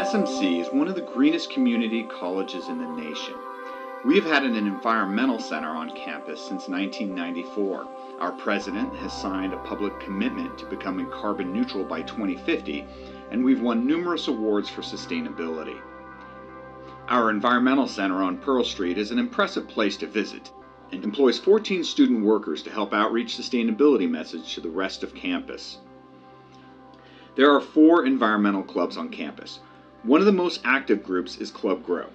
SMC is one of the greenest community colleges in the nation. We have had an environmental center on campus since 1994. Our president has signed a public commitment to becoming carbon neutral by 2050, and we've won numerous awards for sustainability. Our environmental center on Pearl Street is an impressive place to visit and employs 14 student workers to help outreach sustainability message to the rest of campus. There are 4 environmental clubs on campus. One of the most active groups is Club Grow.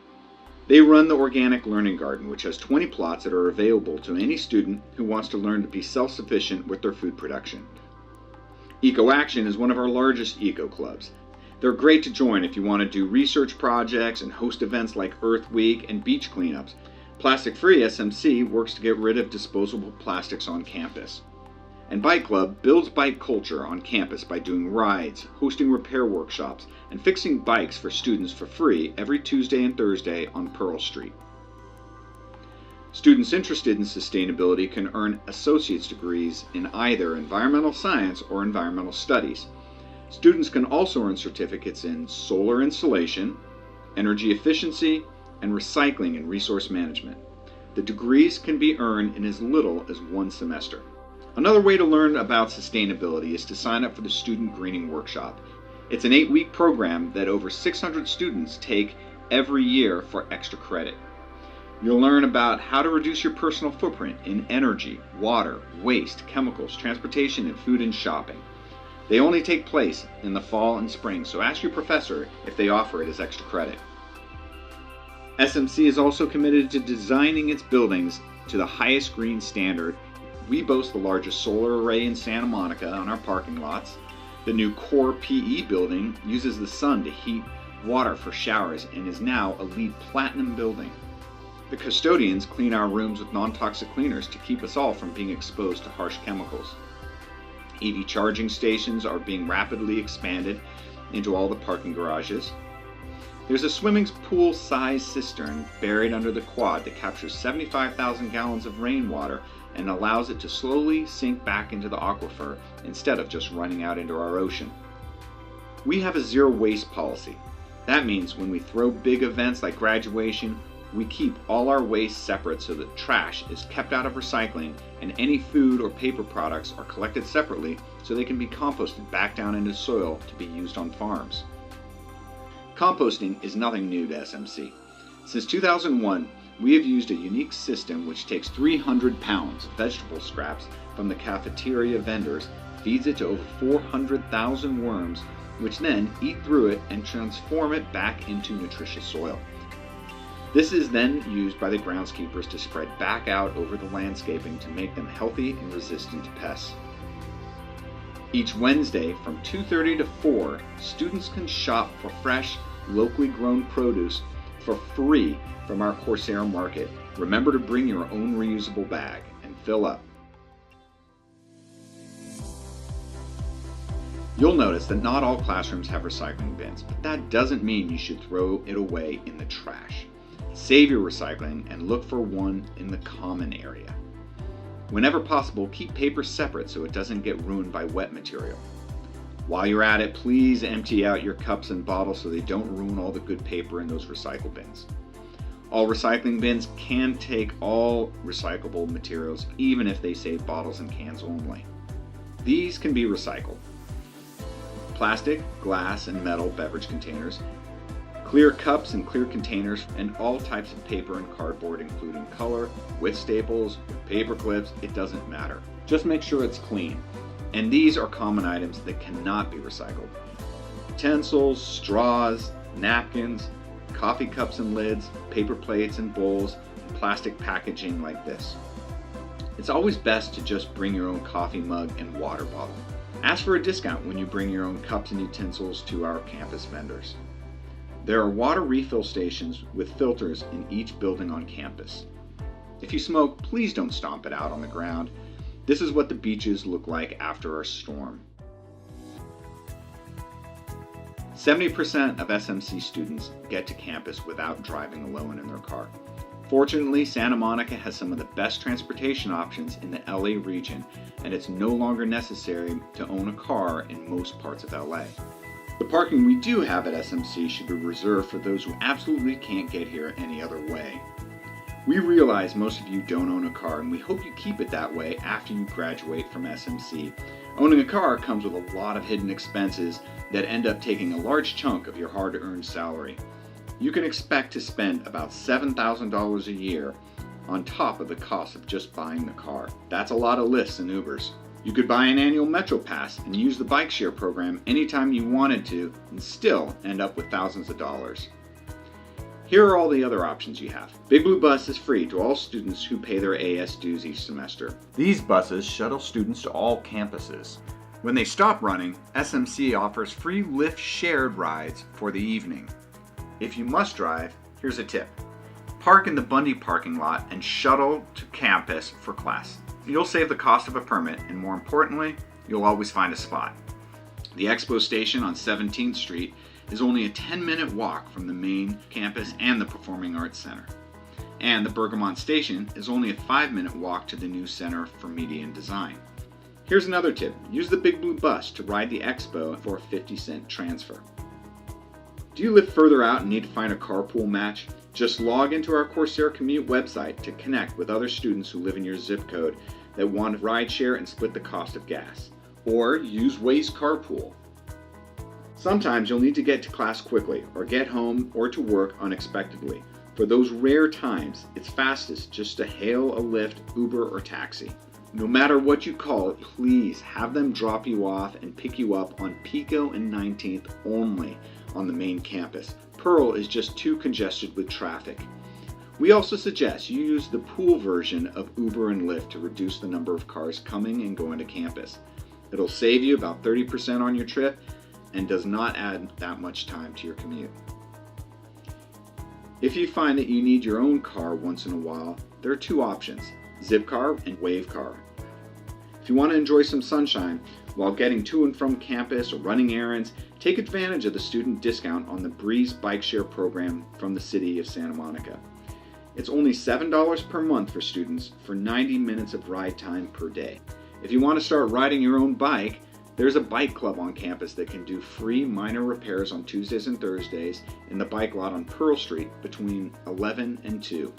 They run the Organic Learning Garden, which has 20 plots that are available to any student who wants to learn to be self-sufficient with their food production. Eco Action is one of our largest eco clubs. They're great to join if you want to do research projects and host events like Earth Week and beach cleanups. Plastic Free SMC works to get rid of disposable plastics on campus. And Bike Club builds bike culture on campus by doing rides, hosting repair workshops, and fixing bikes for students for free every Tuesday and Thursday on Pearl Street. Students interested in sustainability can earn associate's degrees in either environmental science or environmental studies. Students can also earn certificates in solar installation, energy efficiency, and recycling and resource management. The degrees can be earned in as little as 1 semester. Another way to learn about sustainability is to sign up for the Student Greening Workshop. It's an 8-week program that over 600 students take every year for extra credit. You'll learn about how to reduce your personal footprint in energy, water, waste, chemicals, transportation, and food and shopping. They only take place in the fall and spring, so ask your professor if they offer it as extra credit. SMC is also committed to designing its buildings to the highest green standard. We boast the largest solar array in Santa Monica on our parking lots. The new Core PE building uses the sun to heat water for showers and is now a LEED Platinum building. The custodians clean our rooms with non-toxic cleaners to keep us all from being exposed to harsh chemicals. EV charging stations are being rapidly expanded into all the parking garages. There's a swimming pool-sized cistern buried under the quad that captures 75,000 gallons of rainwater and allows it to slowly sink back into the aquifer instead of just running out into our ocean. We have a zero waste policy. That means when we throw big events like graduation, we keep all our waste separate so that trash is kept out of recycling and any food or paper products are collected separately so they can be composted back down into soil to be used on farms. Composting is nothing new to SMC. Since 2001, we have used a unique system which takes 300 pounds of vegetable scraps from the cafeteria vendors, feeds it to over 400,000 worms, which then eat through it and transform it back into nutritious soil. This is then used by the groundskeepers to spread back out over the landscaping to make them healthy and resistant to pests. Each Wednesday from 2:30 to 4, students can shop for fresh, locally grown produce for free from our Corsair Market. Remember to bring your own reusable bag and fill up. You'll notice that not all classrooms have recycling bins, but that doesn't mean you should throw it away in the trash. Save your recycling and look for one in the common area. Whenever possible, keep paper separate so it doesn't get ruined by wet material. While you're at it, please empty out your cups and bottles so they don't ruin all the good paper in those recycle bins. All recycling bins can take all recyclable materials, even if they say bottles and cans only. These can be recycled: plastic, glass, and metal beverage containers, clear cups and clear containers, and all types of paper and cardboard, including color, with staples, with paper clips, it doesn't matter. Just make sure it's clean. And these are common items that cannot be recycled: utensils, straws, napkins, coffee cups and lids, paper plates and bowls, and plastic packaging like this. It's always best to just bring your own coffee mug and water bottle. Ask for a discount when you bring your own cups and utensils to our campus vendors. There are water refill stations with filters in each building on campus. If you smoke, please don't stomp it out on the ground. This is what the beaches look like after a storm. 70% of SMC students get to campus without driving alone in their car. Fortunately, Santa Monica has some of the best transportation options in the LA region, and it's no longer necessary to own a car in most parts of LA. The parking we do have at SMC should be reserved for those who absolutely can't get here any other way. We realize most of you don't own a car, and we hope you keep it that way after you graduate from SMC. Owning a car comes with a lot of hidden expenses that end up taking a large chunk of your hard-earned salary. You can expect to spend about $7,000 a year on top of the cost of just buying the car. That's a lot of Lyfts and Ubers. You could buy an annual Metro Pass and use the bike share program anytime you wanted to and still end up with thousands of dollars. Here are all the other options you have. Big Blue Bus is free to all students who pay their AS dues each semester. These buses shuttle students to all campuses. When they stop running, SMC offers free Lyft shared rides for the evening. If you must drive, here's a tip. Park in the Bundy parking lot and shuttle to campus for class. You'll save the cost of a permit, and more importantly, you'll always find a spot. The Expo Station on 17th Street is only a 10-minute walk from the main campus and the Performing Arts Center. And the Bergamont Station is only a 5-minute walk to the new Center for Media and Design. Here's another tip. Use the Big Blue Bus to ride the Expo for a 50-cent transfer. Do you live further out and need to find a carpool match? Just log into our Coursera Commute website to connect with other students who live in your zip code that want to ride share and split the cost of gas. Or use Waze Carpool. Sometimes you'll need to get to class quickly or get home or to work unexpectedly. For those rare times, it's fastest just to hail a Lyft, Uber, or taxi. No matter what you call it, please have them drop you off and pick you up on Pico and 19th only on the main campus. Pearl is just too congested with traffic. We also suggest you use the pool version of Uber and Lyft to reduce the number of cars coming and going to campus. It'll save you about 30% on your trip and does not add that much time to your commute. If you find that you need your own car once in a while, there are two options, Zipcar and Wavecar. If you want to enjoy some sunshine while getting to and from campus or running errands, take advantage of the student discount on the Breeze Bike Share program from the City of Santa Monica. It's only $7 per month for students for 90 minutes of ride time per day. If you want to start riding your own bike, there's a bike club on campus that can do free minor repairs on Tuesdays and Thursdays in the bike lot on Pearl Street between 11 and 2.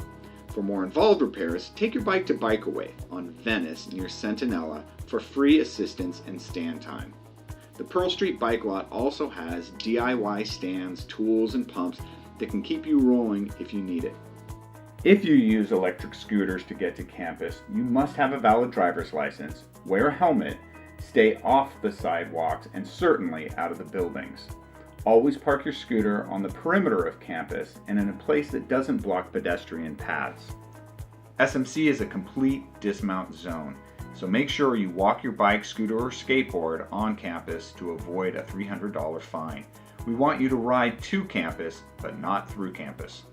For more involved repairs, take your bike to Bikeaway on Venice near Centinela for free assistance and stand time. The Pearl Street bike lot also has DIY stands, tools, and pumps that can keep you rolling if you need it. If you use electric scooters to get to campus, you must have a valid driver's license, wear a helmet, stay off the sidewalks, and certainly out of the buildings. Always park your scooter on the perimeter of campus and in a place that doesn't block pedestrian paths. SMC is a complete dismount zone, so make sure you walk your bike, scooter, or skateboard on campus to avoid a $300 fine. We want you to ride to campus, but not through campus.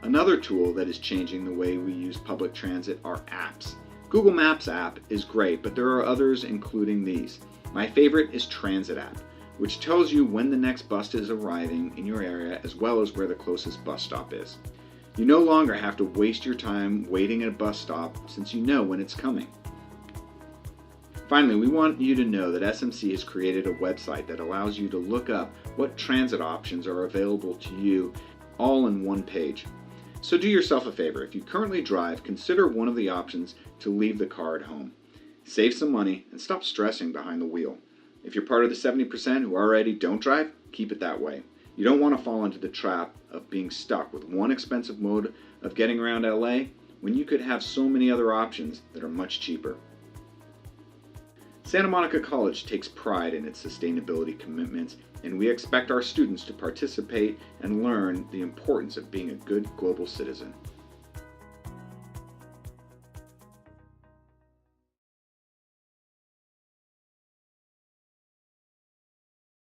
Another tool that is changing the way we use public transit are apps. Google Maps app is great, but there are others including these. My favorite is Transit app, which tells you when the next bus is arriving in your area as well as where the closest bus stop is. You no longer have to waste your time waiting at a bus stop since you know when it's coming. Finally, we want you to know that SMC has created a website that allows you to look up what transit options are available to you all in one page. So do yourself a favor. If you currently drive, consider one of the options to leave the car at home. Save some money and stop stressing behind the wheel. If you're part of the 70% who already don't drive, keep it that way. You don't want to fall into the trap of being stuck with one expensive mode of getting around LA when you could have so many other options that are much cheaper. Santa Monica College takes pride in its sustainability commitments, and we expect our students to participate and learn the importance of being a good global citizen.